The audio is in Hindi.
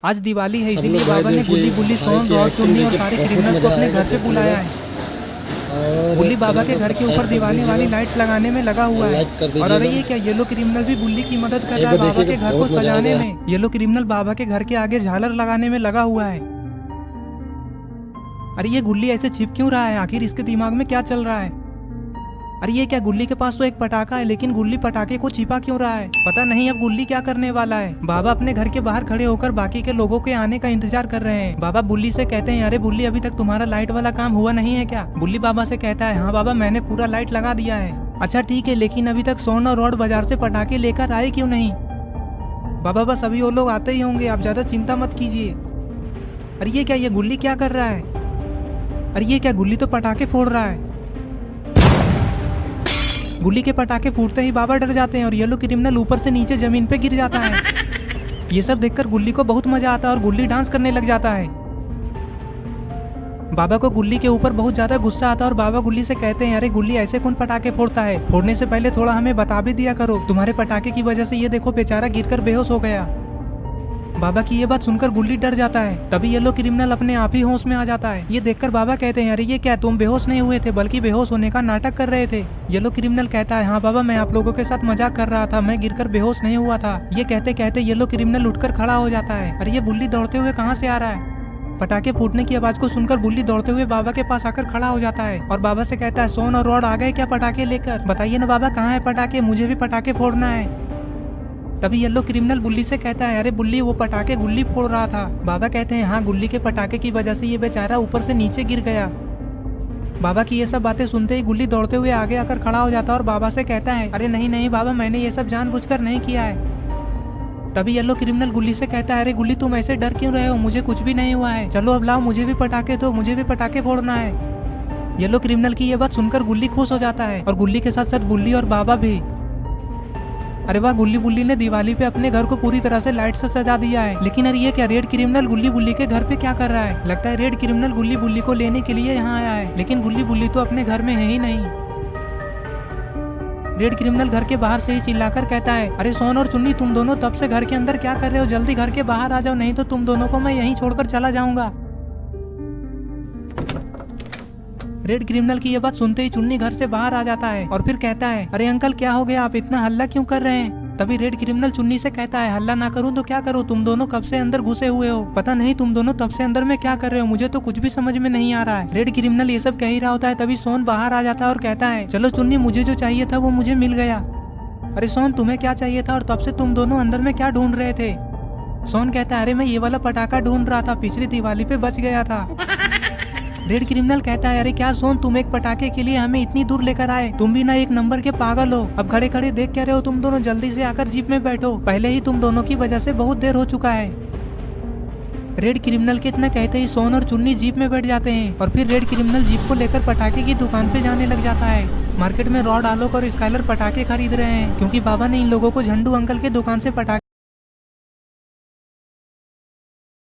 आज दिवाली है, सब इसीलिए लोग बाबा ने गुल्ली बुल्ली भाई सोन की रॉड एक्टिंग चुन्नी और देख सारे बहुत क्रिमिनल्स मजा को अपने आया घर पे था, बुलाया है। और बुल्ली बाबा के चैनल को घर के ऊपर सब्सक्राइब कर दिवाली वाली दीजिएगा लाइट्स लगाने में लगा हुआ और है। लाइक कर और अरे ये दीजिएगा। क्या, येलो क्रिमिनल भी बुल्ली की मदद कर एक रहा है बार बाबा के देखिएगा घर को बहुत मजा आ सजाने गया। में। येलो क्रिमिनल बाबा के घर के आगे झालर लगाने में लगा हुआ है। अरे ये गुल्ली ऐसे छिप क्यों रहा है? आखिर इसके दिमाग में क्या चल रहा है? अरे ये क्या, गुल्ली के पास तो एक पटाखा है, लेकिन गुल्ली पटाखे को छिपा क्यों रहा है? पता नहीं अब गुल्ली क्या करने वाला है। बाबा अपने घर के बाहर खड़े होकर बाकी के लोगों के आने का इंतजार कर रहे हैं। बाबा बुल्ली से कहते हैं, अरे बुल्ली, अभी तक तुम्हारा लाइट वाला काम हुआ नहीं है क्या? बुल्ली बाबा से कहता है, हाँ बाबा, मैंने पूरा लाइट लगा दिया है। अच्छा ठीक है, लेकिन अभी तक सोन और रॉड बाजार से पटाखे लेकर आए क्यों नहीं? बाबा बस अभी वो लोग आते ही होंगे, आप ज्यादा चिंता मत कीजिए। अरे ये क्या, ये गुल्ली क्या कर रहा है? अरे ये क्या, गुल्ली तो पटाखे फोड़ रहा है। गुल्ली के पटाखे फूटते ही बाबा डर जाते हैं और येलो क्रिमिनल ऊपर से नीचे जमीन पे गिर जाता है। ये सब देखकर गुल्ली को बहुत मजा आता है और गुल्ली डांस करने लग जाता है। बाबा को गुल्ली के ऊपर बहुत ज्यादा गुस्सा आता है और बाबा गुल्ली से कहते हैं, अरे गुल्ली, ऐसे कौन पटाखे फोड़ता है? फोड़ने से पहले थोड़ा हमें बता भी दिया करो। तुम्हारे पटाखे की वजह से ये देखो बेचारा गिरकर बेहोश हो गया। बाबा की ये बात सुनकर गुल्ली डर जाता है। तभी येलो क्रिमिनल अपने आप ही होश में आ जाता है। ये देखकर बाबा कहते हैं, अरे ये क्या, तुम बेहोश नहीं हुए थे बल्कि बेहोश होने का नाटक कर रहे थे। येलो क्रिमिनल कहता है, हाँ बाबा, मैं आप लोगों के साथ मजाक कर रहा था, मैं गिरकर बेहोश नहीं हुआ था। ये कहते कहते येलो क्रिमिनल उठकर खड़ा हो जाता है। अरे ये बुल्ली दौड़ते हुए कहाँ से आ रहा है? पटाखे फूटने की आवाज को सुनकर बुल्ली दौड़ते हुए बाबा के पास आकर खड़ा हो जाता है और बाबा से कहता है, सोन और रॉड आ गए क्या पटाखे लेकर? बताइए ना बाबा, कहाँ है पटाखे? मुझे भी पटाखे फोड़ना है। तभी येलो क्रिमिनल बुल्ली से कहता है, अरे बुल्ली, वो पटाखे गुल्ली फोड़ रहा था। बाबा कहते हैं, हाँ, गुल्ली के पटाखे की वजह से ये बेचारा ऊपर से नीचे गिर गया। बाबा की ये सब बातें सुनते ही गुल्ली दौड़ते हुए आगे आकर खड़ा हो जाता है और बाबा से कहता है, अरे नहीं नहीं बाबा, मैंने ये सब जानबूझकर नहीं किया है। तभी येलो क्रिमिनल गुल्ली से कहता है, अरे गुल्ली, तुम ऐसे डर क्यों रहे हो? मुझे कुछ भी नहीं हुआ है। चलो अब लाओ, मुझे भी पटाखे दो, मुझे भी पटाखे फोड़ना है। येलो क्रिमिनल की ये बात सुनकर गुल्ली खुश हो जाता है और गुल्ली के साथ साथ बुल्ली और बाबा भी। अरे वाह, गुल्ली बुल्ली ने दिवाली पे अपने घर को पूरी तरह से लाइट से सजा दिया है। लेकिन अरे ये क्या, रेड क्रिमिनल गुल्ली बुल्ली के घर पे क्या कर रहा है? लगता है रेड क्रिमिनल गुल्ली बुल्ली को लेने के लिए यहाँ आया है, लेकिन गुल्ली बुल्ली तो अपने घर में है ही नहीं। रेड क्रिमिनल घर के बाहर से ही चिल्लाकर कहता है, अरे सोन और चुन्नी, तुम दोनों तब से घर के अंदर क्या कर रहे हो? जल्दी घर के बाहर आ जाओ, नहीं तो तुम दोनों को मैं यहीं छोड़कर चला जाऊंगा। रेड क्रिमिनल की ये बात सुनते ही चुन्नी घर से बाहर आ जाता है और फिर कहता है, अरे अंकल, क्या हो गया? आप इतना हल्ला क्यों कर रहे हैं? तभी रेड क्रिमिनल चुन्नी से कहता है, हल्ला ना करूं तो क्या करूं? तुम दोनों कब से अंदर घुसे हुए हो? पता नहीं तुम दोनों तब से अंदर में क्या कर रहे हो, मुझे तो कुछ भी समझ में नहीं आ रहा है। रेड क्रिमिनल ये सब कह ही रहा होता है, तभी सोन बाहर आ जाता है और कहता है, चलो चुन्नी, मुझे जो चाहिए था वो मुझे मिल गया। अरे सोन, तुम्हें क्या चाहिए था और तब से तुम दोनों अंदर में क्या ढूंढ रहे थे? सोन कहता है, अरे मैं ये वाला पटाखा ढूंढ रहा था, पिछली दिवाली पे बच गया था। रेड क्रिमिनल कहता है, अरे क्या सोन, तुम एक पटाखे के लिए हमें इतनी दूर लेकर आए? तुम भी ना एक नंबर के पागल हो। अब खड़े खड़े देख क्या रहे हो तुम दोनों? जल्दी से आकर जीप में बैठो, पहले ही तुम दोनों की वजह से बहुत देर हो चुका है। रेड क्रिमिनल के इतना कहते ही सोन और चुन्नी जीप में बैठ जाते हैं और फिर रेड क्रिमिनल जीप को लेकर पटाखे की दुकान पे जाने लग जाता है। मार्केट में रॉड, आलोक और स्काइलर पटाखे खरीद रहे हैं क्योंकि बाबा ने इन लोगों को झंडू अंकल के दुकान से पटाखे